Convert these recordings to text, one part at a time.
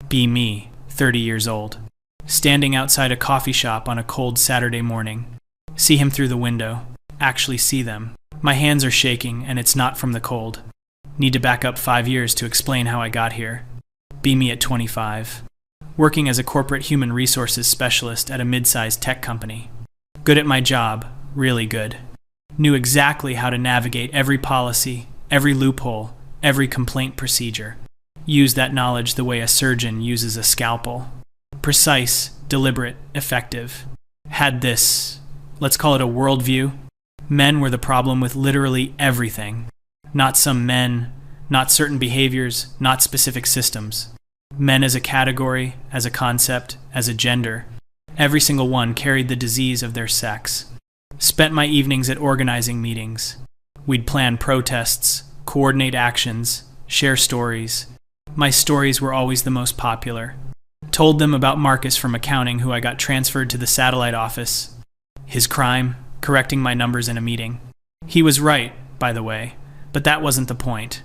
Be me, 30 years old. Standing outside a coffee shop on a cold Saturday morning. See him through the window. Actually see them. My hands are shaking, and it's not from the cold. Need to back up 5 years to explain how I got here. Be me at 25. Working as a corporate human resources specialist at a mid-sized tech company. Good at my job, really good. Knew exactly how to navigate every policy, every loophole, every complaint procedure. Used that knowledge the way a surgeon uses a scalpel. Precise, deliberate, effective. Had this, let's call it a worldview. Men were the problem with literally everything. Not some men, not certain behaviors, not specific systems. Men as a category, as a concept, as a gender. Every single one carried the disease of their sex. Spent my evenings at organizing meetings. We'd plan protests, coordinate actions, share stories. My stories were always the most popular. Told them about Marcus from accounting, who I got transferred to the satellite office. His crime, correcting my numbers in a meeting. He was right, by the way, but that wasn't the point.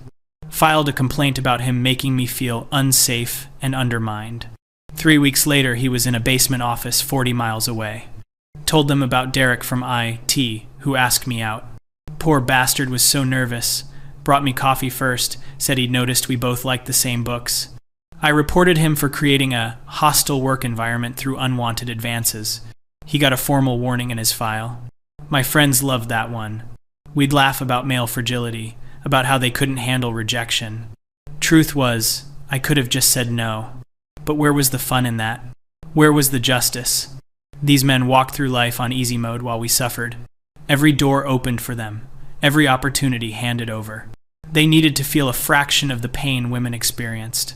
Filed a complaint about him making me feel unsafe and undermined. 3 weeks later, he was in a basement office 40 miles away. Told them about Derek from IT, who asked me out. Poor bastard was so nervous. Brought me coffee first, said he'd noticed we both liked the same books. I reported him for creating a hostile work environment through unwanted advances. He got a formal warning in his file. My friends loved that one. We'd laugh about male fragility, about how they couldn't handle rejection. Truth was, I could have just said no. But where was the fun in that? Where was the justice? These men walked through life on easy mode while we suffered. Every door opened for them, every opportunity handed over. They needed to feel a fraction of the pain women experienced.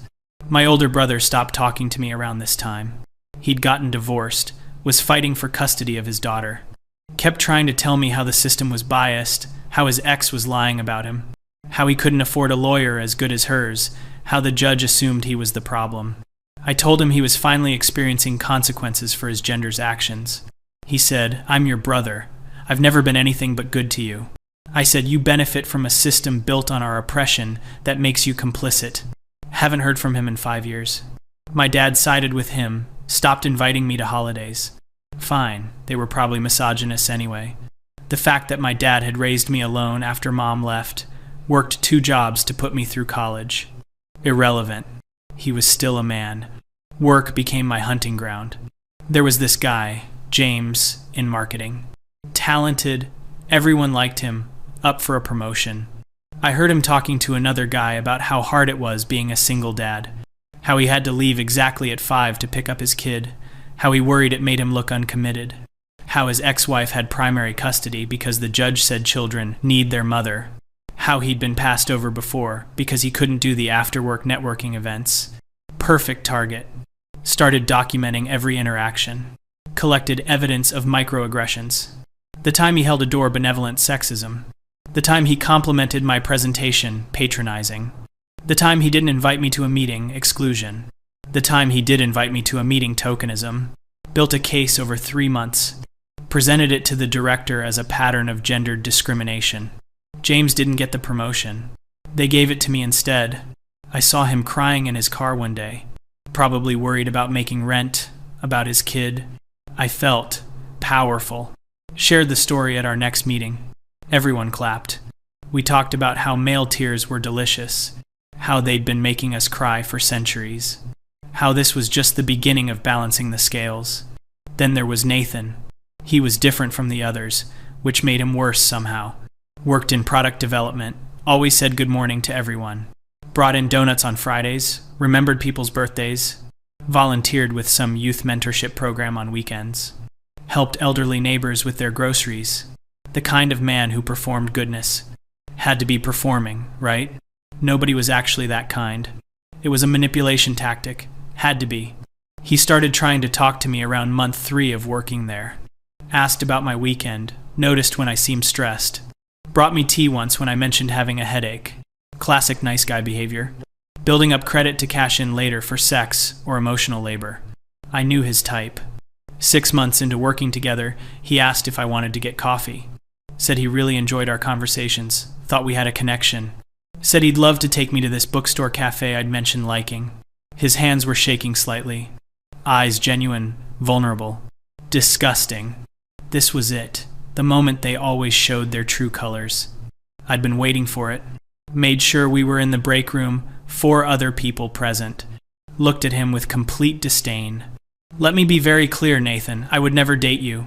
My older brother stopped talking to me around this time. He'd gotten divorced, was fighting for custody of his daughter. Kept trying to tell me how the system was biased, how his ex was lying about him, how he couldn't afford a lawyer as good as hers, how the judge assumed he was the problem. I told him he was finally experiencing consequences for his gender's actions. He said, "I'm your brother. I've never been anything but good to you." I said, "You benefit from a system built on our oppression that makes you complicit." Haven't heard from him in 5 years. My dad sided with him, stopped inviting me to holidays. Fine, they were probably misogynists anyway. The fact that my dad had raised me alone after mom left, worked 2 jobs to put me through college. Irrelevant. He was still a man. Work became my hunting ground. There was this guy, James, in marketing. Talented, everyone liked him, up for a promotion. I heard him talking to another guy about how hard it was being a single dad, how he had to leave exactly at 5 to pick up his kid, how he worried it made him look uncommitted, how his ex-wife had primary custody because the judge said children need their mother, how he'd been passed over before because he couldn't do the after-work networking events. Perfect target. Started documenting every interaction. Collected evidence of microaggressions. The time he held a door, benevolent sexism. The time he complimented my presentation, patronizing. The time he didn't invite me to a meeting, exclusion. The time he did invite me to a meeting, tokenism. Built a case over 3 months. Presented it to the director as a pattern of gendered discrimination. James didn't get the promotion. They gave it to me instead. I saw him crying in his car one day. Probably worried about making rent, about his kid. I felt powerful. Shared the story at our next meeting. Everyone clapped. We talked about how male tears were delicious, how they'd been making us cry for centuries, how this was just the beginning of balancing the scales. Then there was Nathan. He was different from the others, which made him worse somehow. Worked in product development, always said good morning to everyone. Brought in donuts on Fridays, remembered people's birthdays, volunteered with some youth mentorship program on weekends, helped elderly neighbors with their groceries. The kind of man who performed goodness. Had to be performing, right? Nobody was actually that kind. It was a manipulation tactic. Had to be. He started trying to talk to me around month 3 of working there. Asked about my weekend. Noticed when I seemed stressed. Brought me tea once when I mentioned having a headache. Classic nice guy behavior. Building up credit to cash in later for sex or emotional labor. I knew his type. 6 months into working together, he asked if I wanted to get coffee. Said he really enjoyed our conversations, thought we had a connection. Said he'd love to take me to this bookstore cafe I'd mentioned liking. His hands were shaking slightly. Eyes genuine, vulnerable. Disgusting. This was it. The moment they always showed their true colors. I'd been waiting for it. Made sure we were in the break room, 4 other people present. Looked at him with complete disdain. Let me be very clear, Nathan. I would never date you.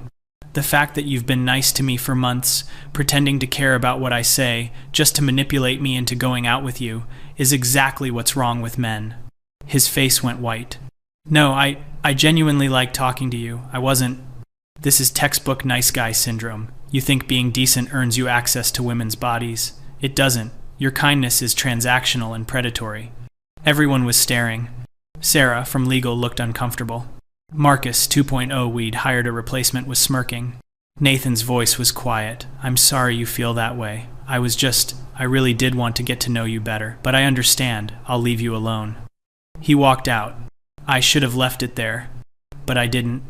The fact that you've been nice to me for months, pretending to care about what I say, just to manipulate me into going out with you, is exactly what's wrong with men. His face went white. No, I genuinely like talking to you. I wasn't. This is textbook nice guy syndrome. You think being decent earns you access to women's bodies. It doesn't. Your kindness is transactional and predatory. Everyone was staring. Sarah, from legal, looked uncomfortable. Marcus 2.0, we'd hired a replacement, was smirking. Nathan's voice was quiet. I'm sorry you feel that way. I really did want to get to know you better, but I understand. I'll leave you alone. He walked out. I should have left it there, but I didn't.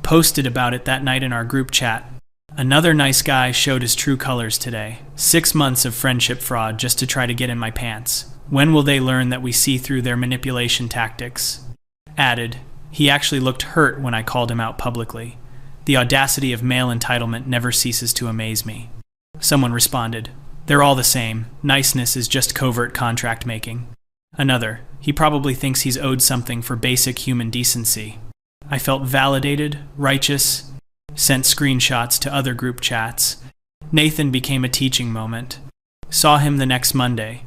Posted about it that night in our group chat. Another nice guy showed his true colors today. 6 months of friendship fraud just to try to get in my pants. When will they learn that we see through their manipulation tactics? Added, he actually looked hurt when I called him out publicly. The audacity of male entitlement never ceases to amaze me. Someone responded, they're all the same. Niceness is just covert contract making. Another, he probably thinks he's owed something for basic human decency. I felt validated, righteous, sent screenshots to other group chats. Nathan became a teaching moment. Saw him the next Monday.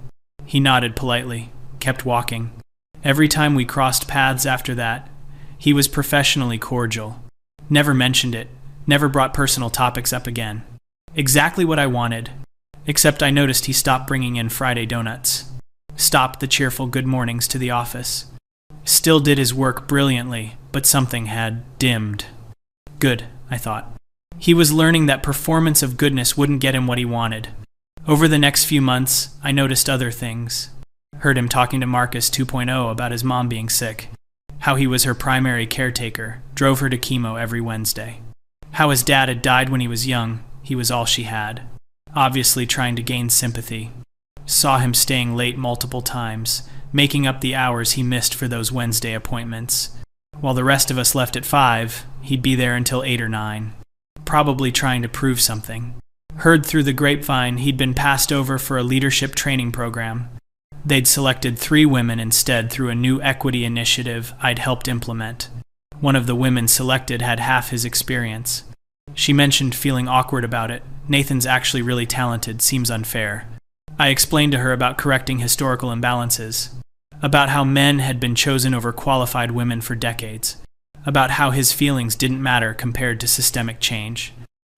He nodded politely, kept walking. Every time we crossed paths after that, he was professionally cordial. Never mentioned it, never brought personal topics up again. Exactly what I wanted, except I noticed he stopped bringing in Friday donuts. Stopped the cheerful good mornings to the office. Still did his work brilliantly, but something had dimmed. Good, I thought. He was learning that performance of goodness wouldn't get him what he wanted. Over the next few months, I noticed other things. Heard him talking to Marcus 2.0 about his mom being sick. How he was her primary caretaker, drove her to chemo every Wednesday. How his dad had died when he was young, he was all she had. Obviously trying to gain sympathy. Saw him staying late multiple times, making up the hours he missed for those Wednesday appointments. While the rest of us left at 5, he'd be there until 8 or 9. Probably trying to prove something. Heard through the grapevine he'd been passed over for a leadership training program. They'd selected 3 women instead through a new equity initiative I'd helped implement. One of the women selected had half his experience. She mentioned feeling awkward about it. Nathan's actually really talented, seems unfair. I explained to her about correcting historical imbalances, about how men had been chosen over qualified women for decades, about how his feelings didn't matter compared to systemic change.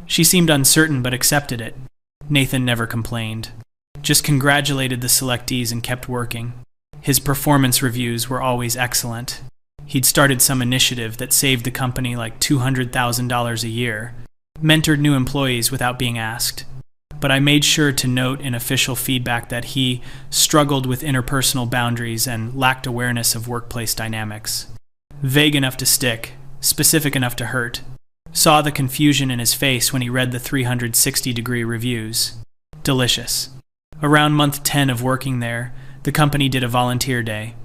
She seemed uncertain but accepted it. Nathan never complained, just congratulated the selectees and kept working. His performance reviews were always excellent. He'd started some initiative that saved the company like $200,000 a year, mentored new employees without being asked. But I made sure to note in official feedback that he struggled with interpersonal boundaries and lacked awareness of workplace dynamics. Vague enough to stick, specific enough to hurt. Saw the confusion in his face when he read the 360-degree reviews. Delicious. Around month 10 of working there, the company did a volunteer day.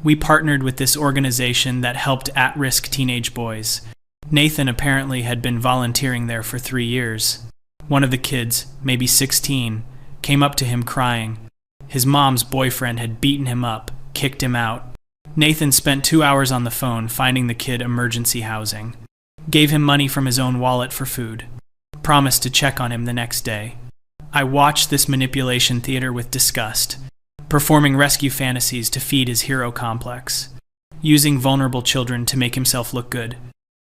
We partnered with this organization that helped at-risk teenage boys. Nathan apparently had been volunteering there for 3 years. One of the kids, maybe 16, came up to him crying. His mom's boyfriend had beaten him up, kicked him out. Nathan spent 2 hours on the phone finding the kid emergency housing. Gave him money from his own wallet for food. Promised to check on him the next day. I watched this manipulation theater with disgust, performing rescue fantasies to feed his hero complex, using vulnerable children to make himself look good.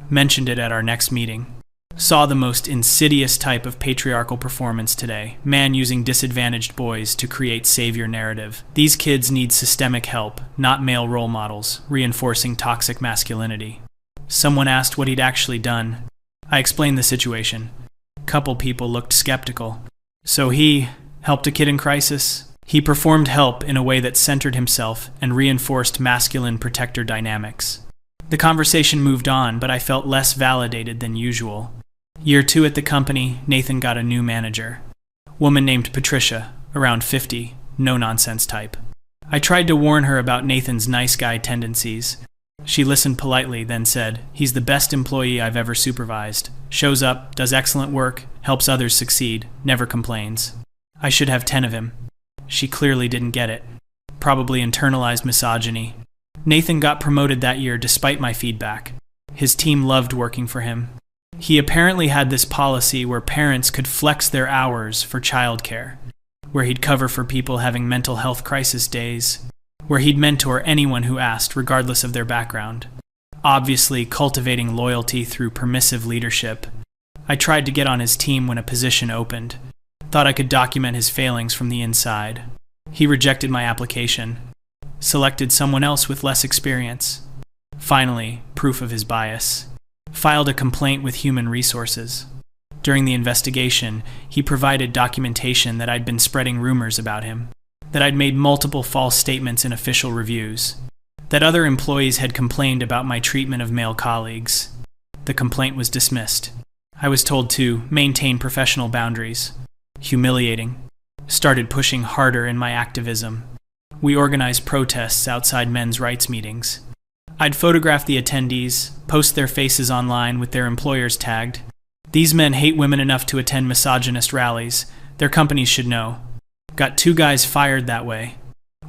Mentioned it at our next meeting. Saw the most insidious type of patriarchal performance today, man using disadvantaged boys to create savior narrative. These kids need systemic help, not male role models, reinforcing toxic masculinity. Someone asked what he'd actually done. I explained the situation. Couple people looked skeptical. So he helped a kid in crisis? He performed help in a way that centered himself and reinforced masculine protector dynamics. The conversation moved on, but I felt less validated than usual. Year 2 at the company, Nathan got a new manager. Woman named Patricia, around 50, no-nonsense type. I tried to warn her about Nathan's nice guy tendencies. She listened politely, then said, "He's the best employee I've ever supervised. Shows up, does excellent work, helps others succeed, never complains. I should have 10 of him." She clearly didn't get it. Probably internalized misogyny. Nathan got promoted that year despite my feedback. His team loved working for him. He apparently had this policy where parents could flex their hours for childcare, where he'd cover for people having mental health crisis days, where he'd mentor anyone who asked, regardless of their background. Obviously, cultivating loyalty through permissive leadership. I tried to get on his team when a position opened. Thought I could document his failings from the inside. He rejected my application. Selected someone else with less experience. Finally, proof of his bias. Filed a complaint with Human Resources. During the investigation, he provided documentation that I'd been spreading rumors about him, that I'd made multiple false statements in official reviews, that other employees had complained about my treatment of male colleagues. The complaint was dismissed. I was told to maintain professional boundaries. Humiliating. Started pushing harder in my activism. We organized protests outside men's rights meetings. I'd photograph the attendees, post their faces online with their employers tagged. These men hate women enough to attend misogynist rallies. Their companies should know. Got 2 guys fired that way.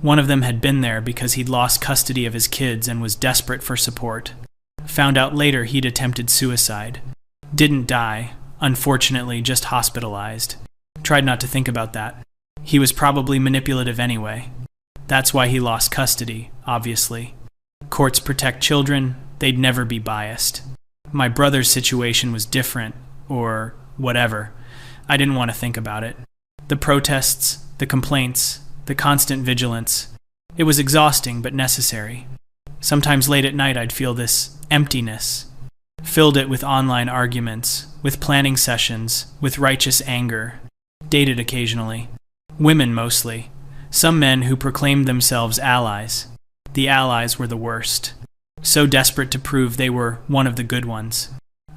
One of them had been there because he'd lost custody of his kids and was desperate for support. Found out later he'd attempted suicide. Didn't die, unfortunately just hospitalized. Tried not to think about that. He was probably manipulative anyway. That's why he lost custody, obviously. Courts protect children, they'd never be biased. My brother's situation was different, or whatever. I didn't want to think about it. The protests, the complaints, the constant vigilance. It was exhausting but necessary. Sometimes late at night I'd feel this emptiness. Filled it with online arguments, with planning sessions, with righteous anger. Dated occasionally. Women mostly. Some men who proclaimed themselves allies. The allies were the worst. So desperate to prove they were one of the good ones.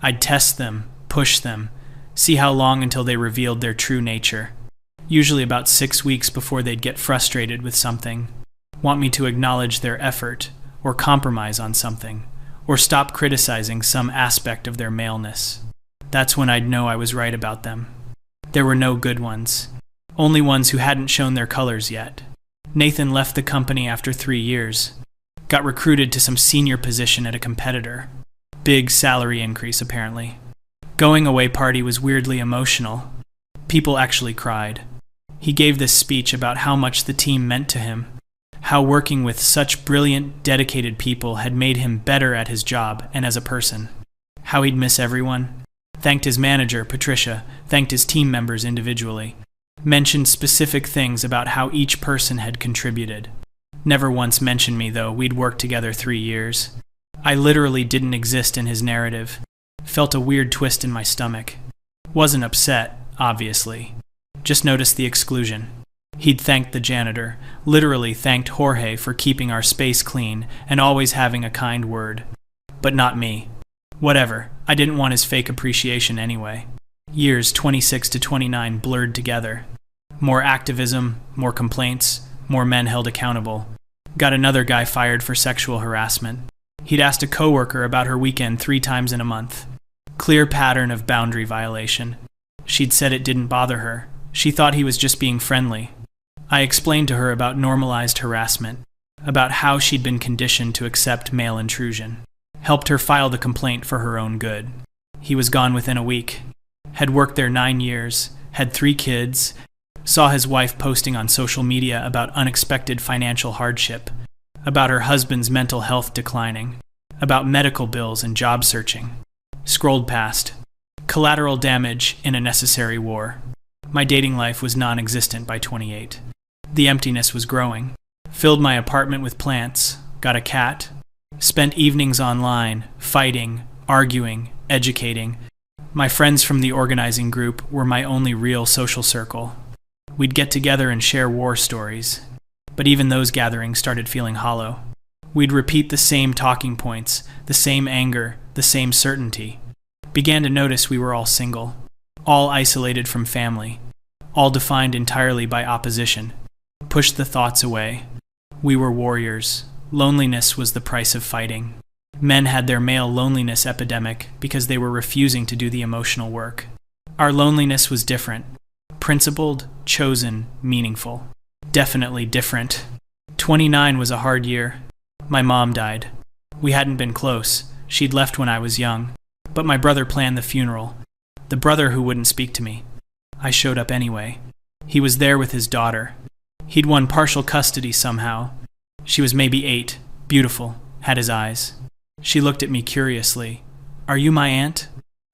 I'd test them, push them, see how long until they revealed their true nature. Usually about 6 weeks before they'd get frustrated with something. Want me to acknowledge their effort, or compromise on something, or stop criticizing some aspect of their maleness. That's when I'd know I was right about them. There were no good ones. Only ones who hadn't shown their colors yet. Nathan left the company after 3 years. Got recruited to some senior position at a competitor. Big salary increase, apparently. Going away party was weirdly emotional. People actually cried. He gave this speech about how much the team meant to him. How working with such brilliant, dedicated people had made him better at his job and as a person. How he'd miss everyone. Thanked his manager, Patricia. Thanked his team members individually. Mentioned specific things about how each person had contributed. Never once mentioned me, though. We'd worked together 3 years. I literally didn't exist in his narrative. Felt a weird twist in my stomach. Wasn't upset, obviously. Just noticed the exclusion. He'd thanked the janitor, literally thanked Jorge for keeping our space clean and always having a kind word. But not me. Whatever, I didn't want his fake appreciation anyway. Years 26 to 29 blurred together. More activism, more complaints, more men held accountable. Got another guy fired for sexual harassment. He'd asked a coworker about her weekend 3 times in a month. Clear pattern of boundary violation. She'd said it didn't bother her. She thought he was just being friendly. I explained to her about normalized harassment, about how she'd been conditioned to accept male intrusion. Helped her file the complaint for her own good. He was gone within a week. Had worked there 9 years, had 3 kids, saw his wife posting on social media about unexpected financial hardship, about her husband's mental health declining, about medical bills and job searching. Scrolled past. Collateral damage in a necessary war. My dating life was non-existent by 28. The emptiness was growing. Filled my apartment with plants, got a cat, spent evenings online, fighting, arguing, educating. My friends from the organizing group were my only real social circle. We'd get together and share war stories, but even those gatherings started feeling hollow. We'd repeat the same talking points, the same anger, the same certainty. Began to notice we were all single, all isolated from family, all defined entirely by opposition. Pushed the thoughts away. We were warriors. Loneliness was the price of fighting. Men had their male loneliness epidemic because they were refusing to do the emotional work. Our loneliness was different. Principled, chosen, meaningful. Definitely different. 29 was a hard year. My mom died. We hadn't been close. She'd left when I was young. But my brother planned the funeral. The brother who wouldn't speak to me. I showed up anyway. He was there with his daughter. He'd won partial custody somehow. She was maybe 8, beautiful, had his eyes. She looked at me curiously. "Are you my aunt?"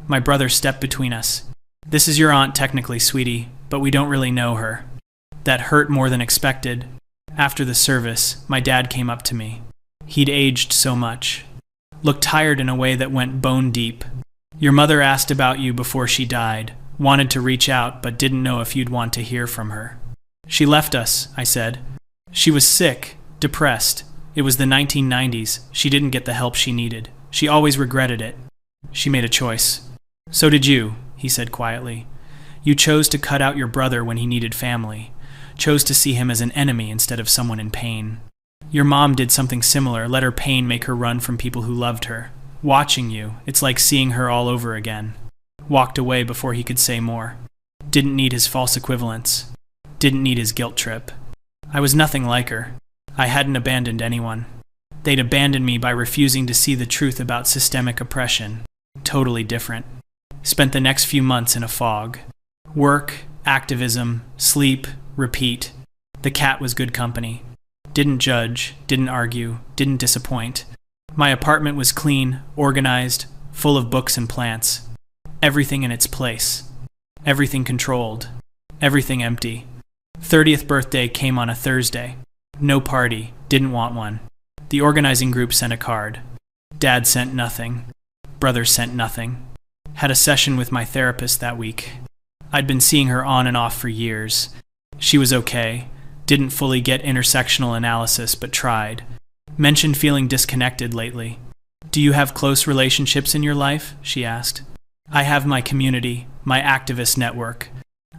My brother stepped between us. "This is your aunt technically, sweetie, but we don't really know her." That hurt more than expected. After the service, my dad came up to me. He'd aged so much. Looked tired in a way that went bone deep. "Your mother asked about you before she died. Wanted to reach out, but didn't know if you'd want to hear from her." "She left us," I said. "She was sick, depressed. It was the 1990s. She didn't get the help she needed. She always regretted it. She made a choice." "So did you," he said quietly. "You chose to cut out your brother when he needed family. Chose to see him as an enemy instead of someone in pain. Your mom did something similar, let her pain make her run from people who loved her. Watching you, it's like seeing her all over again." Walked away before he could say more. Didn't need his false equivalence. Didn't need his guilt trip. I was nothing like her. I hadn't abandoned anyone. They'd abandoned me by refusing to see the truth about systemic oppression. Totally different. Spent the next few months in a fog. Work, activism, sleep, repeat. The cat was good company. Didn't judge, didn't argue, didn't disappoint. My apartment was clean, organized, full of books and plants. Everything in its place. Everything controlled. Everything empty. 30th birthday came on a Thursday. No party, didn't want one. The organizing group sent a card. Dad sent nothing. Brother sent nothing. Had a session with my therapist that week. I'd been seeing her on and off for years. She was okay. Didn't fully get intersectional analysis, but tried. Mentioned feeling disconnected lately. "Do you have close relationships in your life?" she asked. "I have my community, my activist network.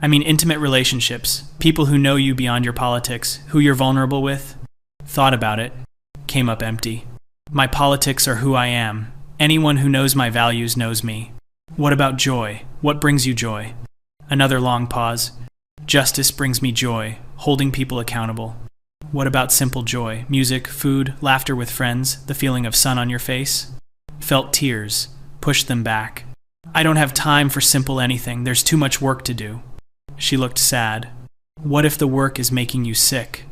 I mean intimate relationships, people who know you beyond your politics, who you're vulnerable with." Thought about it. Came up empty. My politics are who I am. Anyone who knows my values knows me. What about joy? What brings you joy? Another long pause. Justice brings me joy, holding people accountable. What about simple joy? Music, food, laughter with friends, the feeling of sun on your face? Felt tears. Pushed them back. I don't have time for simple anything. There's too much work to do. She looked sad. What if the work is making you sick?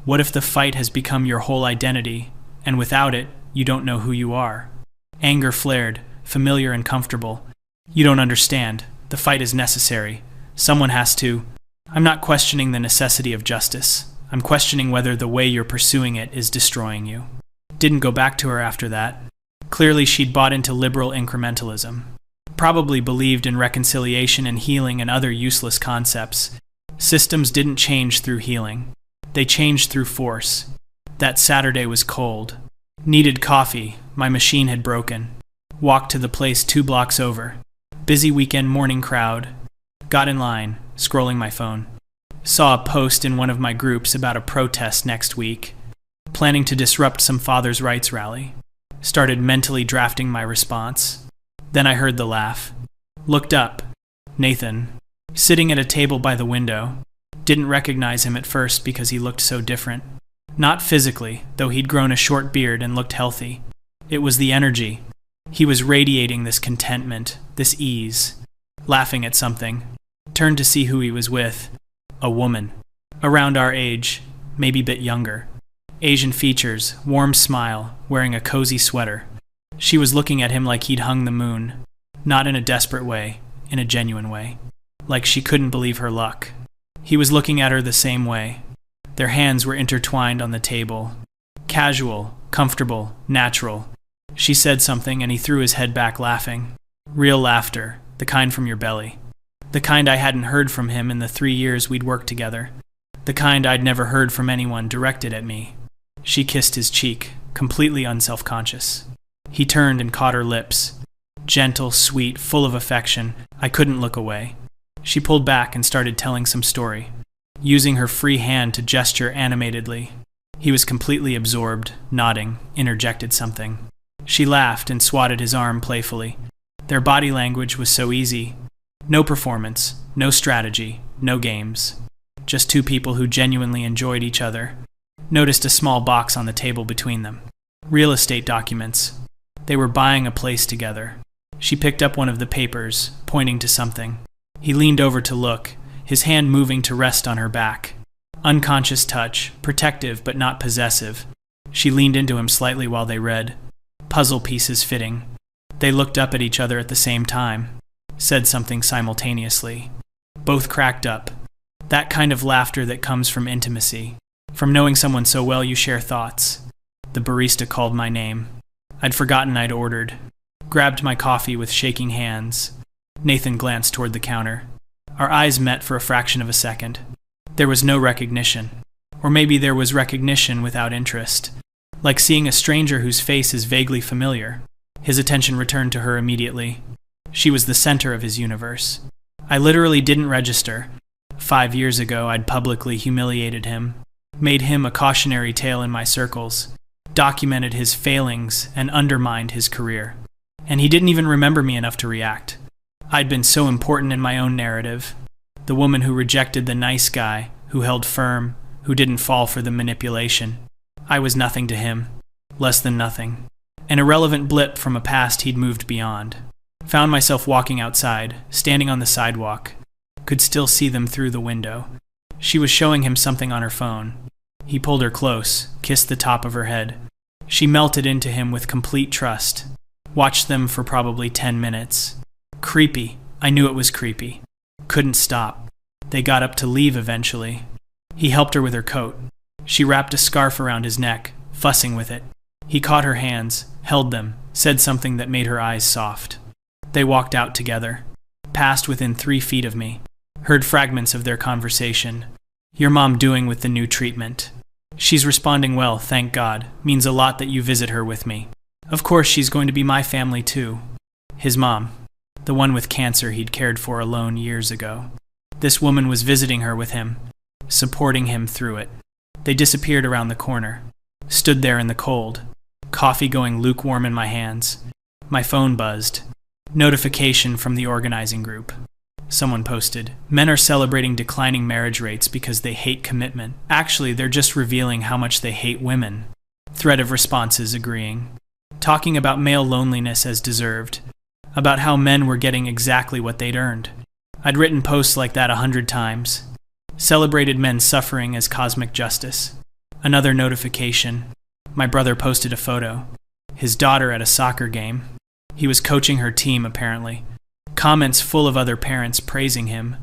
What if the fight has become your whole identity, and without it, you don't know who you are? Anger flared, familiar and comfortable. You don't understand. The fight is necessary. Someone has to. I'm not questioning the necessity of justice. I'm questioning whether the way you're pursuing it is destroying you. Didn't go back to her after that. Clearly she'd bought into liberal incrementalism. Probably believed in reconciliation and healing and other useless concepts. Systems didn't change through healing. They changed through force. That Saturday was cold. Needed coffee. My machine had broken. Walked to the place 2 blocks over. Busy weekend morning crowd. Got in line, scrolling my phone. Saw a post in one of my groups about a protest next week. Planning to disrupt some father's rights rally. Started mentally drafting my response. Then I heard the laugh. Looked up. Nathan. Sitting at a table by the window. Didn't recognize him at first because he looked so different. Not physically, though he'd grown a short beard and looked healthy. It was the energy. He was radiating this contentment, this ease. Laughing at something. Turned to see who he was with. A woman. Around our age, maybe a bit younger. Asian features, warm smile, wearing a cozy sweater. She was looking at him like he'd hung the moon. Not in a desperate way, in a genuine way. Like she couldn't believe her luck. He was looking at her the same way. Their hands were intertwined on the table. Casual, comfortable, natural. She said something and he threw his head back laughing. Real laughter, the kind from your belly. The kind I hadn't heard from him in the 3 years we'd worked together. The kind I'd never heard from anyone directed at me. She kissed his cheek, completely unself-conscious. He turned and caught her lips. Gentle, sweet, full of affection. I couldn't look away. She pulled back and started telling some story, using her free hand to gesture animatedly. He was completely absorbed, nodding, interjected something. She laughed and swatted his arm playfully. Their body language was so easy. No performance, no strategy, no games. Just two people who genuinely enjoyed each other. Noticed a small box on the table between them. Real estate documents. They were buying a place together. She picked up one of the papers, pointing to something. He leaned over to look, his hand moving to rest on her back. Unconscious touch, protective but not possessive. She leaned into him slightly while they read. Puzzle pieces fitting. They looked up at each other at the same time. Said something simultaneously. Both cracked up. That kind of laughter that comes from intimacy. From knowing someone so well you share thoughts. The barista called my name. I'd forgotten I'd ordered. Grabbed my coffee with shaking hands. Nathan glanced toward the counter. Our eyes met for a fraction of a second. There was no recognition. Or maybe there was recognition without interest. Like seeing a stranger whose face is vaguely familiar. His attention returned to her immediately. She was the center of his universe. I literally didn't register. 5 years ago, I'd publicly humiliated him. Made him a cautionary tale in my circles. Documented his failings and undermined his career. And he didn't even remember me enough to react. I'd been so important in my own narrative. The woman who rejected the nice guy, who held firm, who didn't fall for the manipulation. I was nothing to him. Less than nothing. An irrelevant blip from a past he'd moved beyond. Found myself walking outside, standing on the sidewalk. Could still see them through the window. She was showing him something on her phone. He pulled her close, kissed the top of her head. She melted into him with complete trust. Watched them for probably 10 minutes. Creepy. I knew it was creepy. Couldn't stop. They got up to leave eventually. He helped her with her coat. She wrapped a scarf around his neck, fussing with it. He caught her hands, held them, said something that made her eyes soft. They walked out together. Passed within 3 feet of me. Heard fragments of their conversation. Your mom doing with the new treatment? She's responding well, thank God. Means a lot that you visit her with me. Of course she's going to be my family too. His mom. The one with cancer he'd cared for alone years ago. This woman was visiting her with him. Supporting him through it. They disappeared around the corner. Stood there in the cold. Coffee going lukewarm in my hands. My phone buzzed. Notification from the organizing group. Someone posted, men are celebrating declining marriage rates because they hate commitment. Actually, they're just revealing how much they hate women. Thread of responses agreeing. Talking about male loneliness as deserved. About how men were getting exactly what they'd earned. I'd written posts like that 100 times. Celebrated men's suffering as cosmic justice. Another notification. My brother posted a photo. His daughter at a soccer game. He was coaching her team, apparently. Comments full of other parents praising him.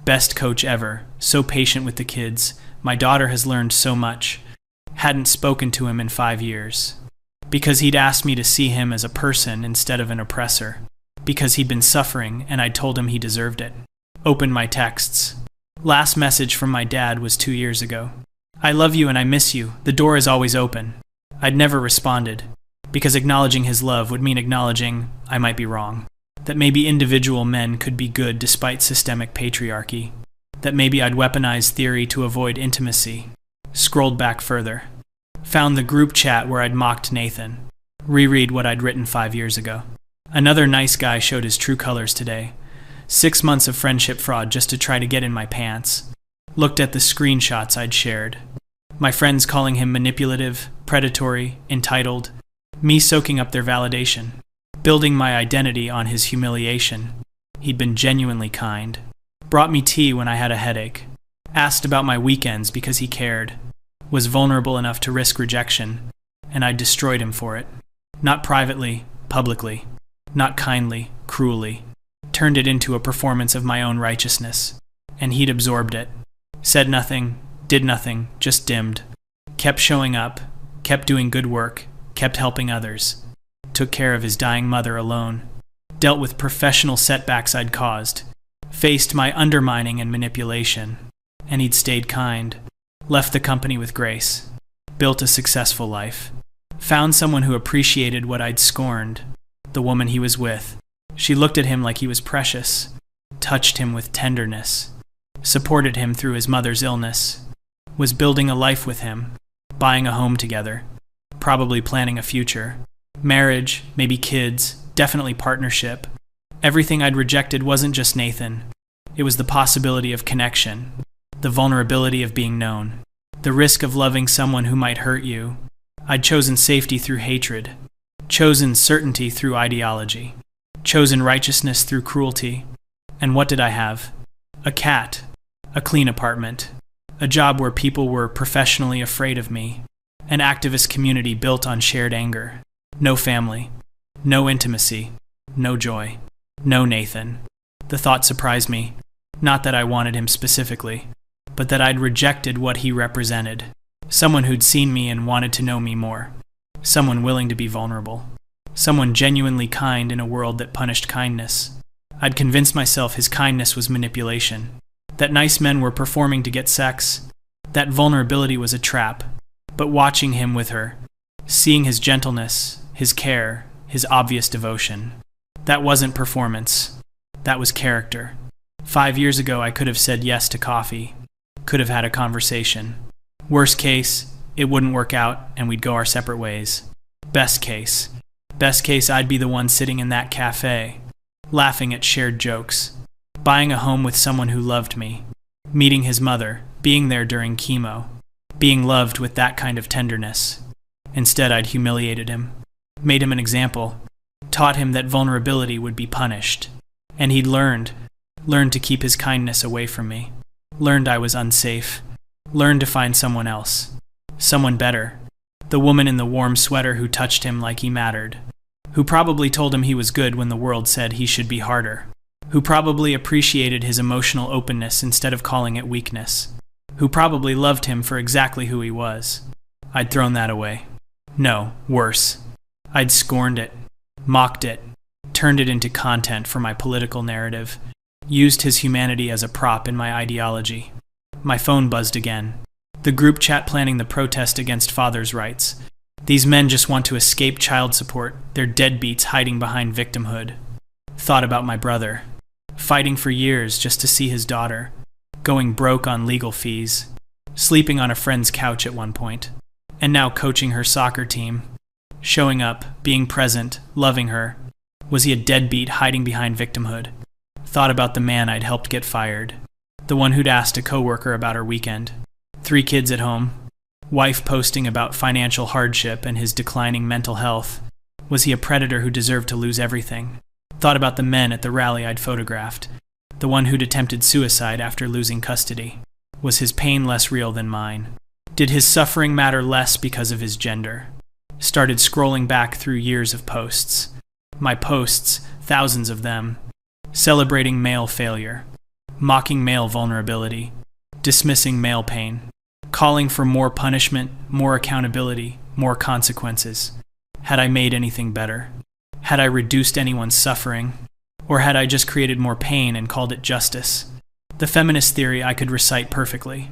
Best coach ever. So patient with the kids. My daughter has learned so much. Hadn't spoken to him in 5 years. Because he'd asked me to see him as a person instead of an oppressor. Because he'd been suffering and I'd told him he deserved it. Opened my texts. Last message from my dad was 2 years ago. I love you and I miss you. The door is always open. I'd never responded. Because acknowledging his love would mean acknowledging I might be wrong. That maybe individual men could be good despite systemic patriarchy. That maybe I'd weaponize theory to avoid intimacy. Scrolled back further. Found the group chat where I'd mocked Nathan. Reread what I'd written 5 years ago. Another nice guy showed his true colors today. 6 months of friendship fraud just to try to get in my pants. Looked at the screenshots I'd shared. My friends calling him manipulative, predatory, entitled. Me soaking up their validation. Building my identity on his humiliation. He'd been genuinely kind. Brought me tea when I had a headache. Asked about my weekends because he cared. Was vulnerable enough to risk rejection. And I destroyed him for it. Not privately, publicly. Not kindly, cruelly. Turned it into a performance of my own righteousness. And he'd absorbed it. Said nothing, did nothing, just dimmed. Kept showing up, kept doing good work, kept helping others. Took care of his dying mother alone. Dealt with professional setbacks I'd caused. Faced my undermining and manipulation. And he'd stayed kind. Left the company with grace. Built a successful life. Found someone who appreciated what I'd scorned. The woman he was with. She looked at him like he was precious. Touched him with tenderness. Supported him through his mother's illness. Was building a life with him. buying a home together, probably planning a future. Marriage, maybe kids, definitely partnership. Everything I'd rejected wasn't just Nathan. It was the possibility of connection, the vulnerability of being known, the risk of loving someone who might hurt you. I'd chosen safety through hatred, chosen certainty through ideology, chosen righteousness through cruelty. And what did I have? A cat, a clean apartment, a job where people were professionally afraid of me, an activist community built on shared anger. No family, no intimacy, no joy, no Nathan. The thought surprised me, not that I wanted him specifically, but that I'd rejected what he represented. Someone who'd seen me and wanted to know me more. Someone willing to be vulnerable. Someone genuinely kind in a world that punished kindness. I'd convinced myself his kindness was manipulation, that nice men were performing to get sex, that vulnerability was a trap. But watching him with her, seeing his gentleness, his care, his obvious devotion, that wasn't performance. That was character. 5 years ago, I could have said yes to coffee, could have had a conversation. Worst case, it wouldn't work out and we'd go our separate ways. Best case, I'd be the one sitting in that cafe, laughing at shared jokes, buying a home with someone who loved me, meeting his mother, being there during chemo, being loved with that kind of tenderness. Instead, I'd humiliated him, made him an example, taught him that vulnerability would be punished. And he'd learned to keep his kindness away from me, learned I was unsafe, learned to find someone else, someone better, the woman in the warm sweater who touched him like he mattered, who probably told him he was good when the world said he should be harder, who probably appreciated his emotional openness instead of calling it weakness, who probably loved him for exactly who he was. I'd thrown that away. No, worse. I'd scorned it, mocked it, turned it into content for my political narrative, used his humanity as a prop in my ideology. My phone buzzed again. The group chat planning the protest against fathers' rights. These men just want to escape child support, they're deadbeats hiding behind victimhood. Thought about my brother, fighting for years just to see his daughter, going broke on legal fees, sleeping on a friend's couch at one point, and now coaching her soccer team, showing up, being present, loving her. Was he a deadbeat hiding behind victimhood? Thought about the man I'd helped get fired, the one who'd asked a coworker about her weekend. 3 kids at home, wife posting about financial hardship and his declining mental health. Was he a predator who deserved to lose everything? Thought about the men at the rally I'd photographed, the one who'd attempted suicide after losing custody. Was his pain less real than mine? Did his suffering matter less because of his gender? Started scrolling back through years of posts. My posts, thousands of them, celebrating male failure, mocking male vulnerability, dismissing male pain, calling for more punishment, more accountability, more consequences. Had I made anything better? Had I reduced anyone's suffering? Or had I just created more pain and called it justice? The feminist theory I could recite perfectly.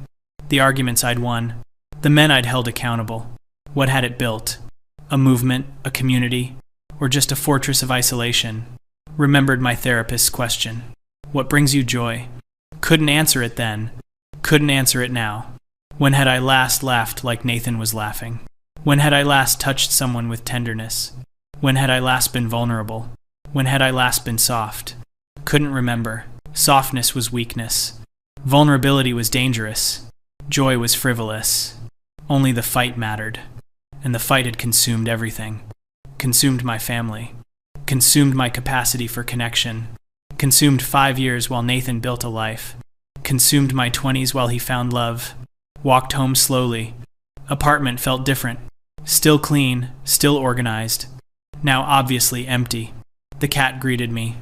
The arguments I'd won. The men I'd held accountable. What had it built? A movement, a community, or just a fortress of isolation? Remembered my therapist's question. What brings you joy? Couldn't answer it then. Couldn't answer it now. When had I last laughed like Nathan was laughing? When had I last touched someone with tenderness? When had I last been vulnerable? When had I last been soft? Couldn't remember. Softness was weakness. Vulnerability was dangerous. Joy was frivolous. Only the fight mattered. And the fight had consumed everything. Consumed my family. Consumed my capacity for connection. Consumed 5 years while Nathan built a life. Consumed my 20s while he found love. Walked home slowly. Apartment felt different. Still clean, still organized. Now obviously empty. The cat greeted me.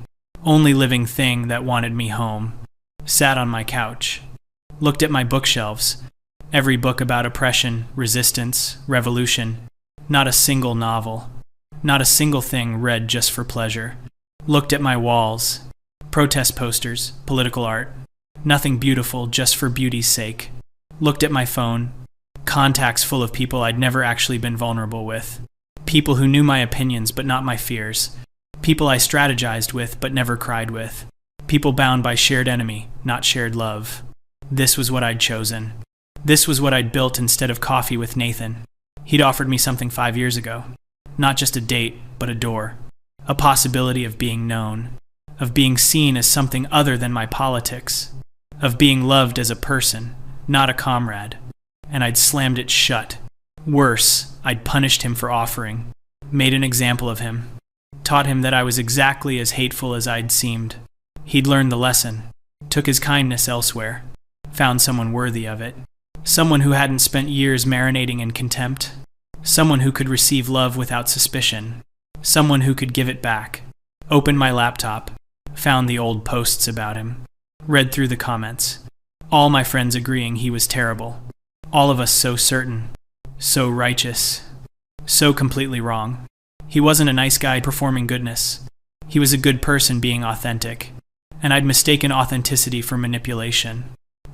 Only living thing that wanted me home. Sat on my couch. Looked at my bookshelves. Every book about oppression, resistance, revolution. Not a single novel. Not a single thing read just for pleasure. Looked at my walls. Protest posters, political art. Nothing beautiful just for beauty's sake. Looked at my phone. Contacts full of people I'd never actually been vulnerable with. People who knew my opinions but not my fears. People I strategized with but never cried with. People bound by shared enemy, not shared love. This was what I'd chosen. This was what I'd built instead of coffee with Nathan. He'd offered me something 5 years ago. Not just a date, but a door. A possibility of being known. Of being seen as something other than my politics. Of being loved as a person, not a comrade. And I'd slammed it shut. Worse, I'd punished him for offering. Made an example of him. Taught him that I was exactly as hateful as I'd seemed. He'd learned the lesson. Took his kindness elsewhere. Found someone worthy of it. Someone who hadn't spent years marinating in contempt. Someone who could receive love without suspicion. Someone who could give it back. Opened my laptop. Found the old posts about him. Read through the comments. All my friends agreeing he was terrible. All of us so certain. So righteous. So completely wrong. He wasn't a nice guy performing goodness. He was a good person being authentic. And I'd mistaken authenticity for manipulation.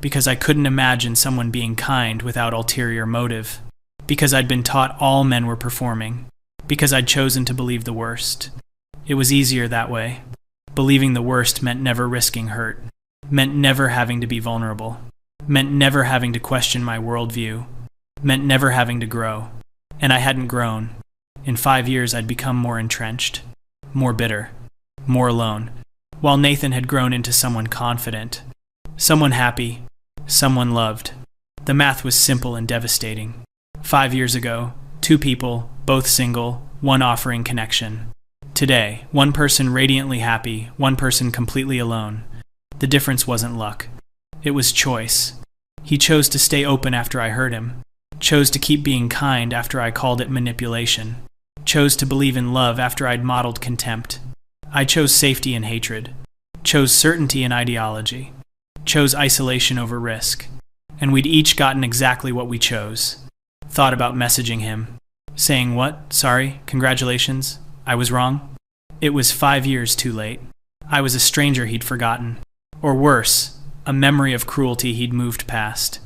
Because I couldn't imagine someone being kind without ulterior motive. Because I'd been taught all men were performing. Because I'd chosen to believe the worst. It was easier that way. Believing the worst meant never risking hurt. Meant never having to be vulnerable. Meant never having to question my worldview. Meant never having to grow. And I hadn't grown. In 5 years I'd become more entrenched. More bitter. More alone. While Nathan had grown into someone confident. Someone happy. Someone loved. The math was simple and devastating. 5 years ago, 2 people, both single, one offering connection. Today, one person radiantly happy, one person completely alone. The difference wasn't luck. It was choice. He chose to stay open after I hurt him. Chose to keep being kind after I called it manipulation. Chose to believe in love after I'd modeled contempt. I chose safety and hatred. Chose certainty and ideology. Chose isolation over risk. And we'd each gotten exactly what we chose. Thought about messaging him. Saying what? Sorry? Congratulations? I was wrong? It was 5 years too late. I was a stranger he'd forgotten. Or worse, a memory of cruelty he'd moved past.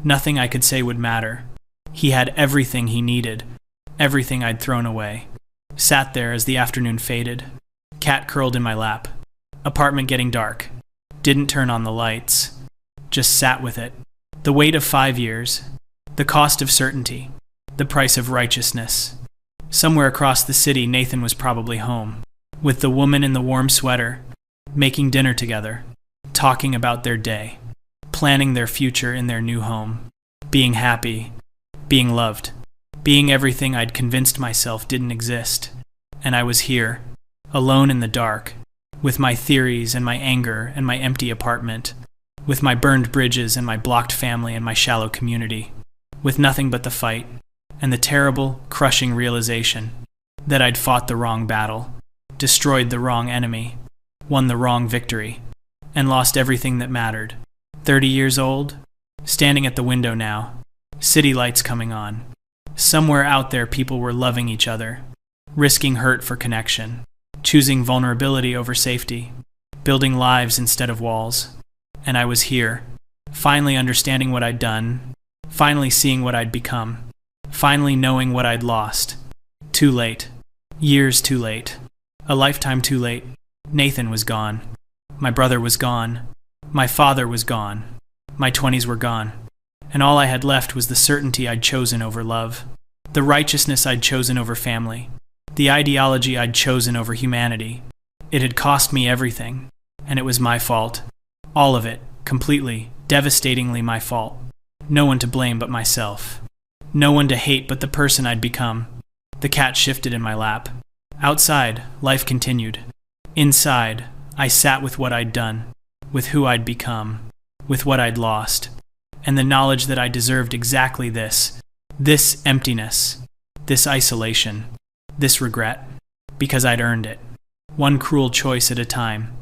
Nothing I could say would matter. He had everything he needed. Everything I'd thrown away. Sat there as the afternoon faded. Cat curled in my lap. Apartment getting dark. Didn't turn on the lights. Just sat with it. The weight of 5 years. The cost of certainty. The price of righteousness. Somewhere across the city, Nathan was probably home. With the woman in the warm sweater. Making dinner together. Talking about their day. Planning their future in their new home. Being happy. Being loved. Being everything I'd convinced myself didn't exist. And I was here. Alone in the dark. With my theories and my anger and my empty apartment. With my burned bridges and my blocked family and my shallow community. With nothing but the fight. And the terrible, crushing realization that I'd fought the wrong battle. Destroyed the wrong enemy. Won the wrong victory. And lost everything that mattered. 30 years old. Standing at the window now. City lights coming on. Somewhere out there people were loving each other. Risking hurt for connection. Choosing vulnerability over safety. Building lives instead of walls. And I was here. Finally understanding what I'd done. Finally seeing what I'd become. Finally knowing what I'd lost. Too late. Years too late. A lifetime too late. Nathan was gone. My brother was gone. My father was gone. My 20s were gone. And all I had left was the certainty I'd chosen over love. The righteousness I'd chosen over family. The ideology I'd chosen over humanity. It had cost me everything. And it was my fault. All of it. Completely, devastatingly my fault. No one to blame but myself. No one to hate but the person I'd become. The cat shifted in my lap. Outside, life continued. Inside, I sat with what I'd done, with who I'd become, with what I'd lost, and the knowledge that I deserved exactly this emptiness, this isolation, this regret, because I'd earned it. One cruel choice at a time,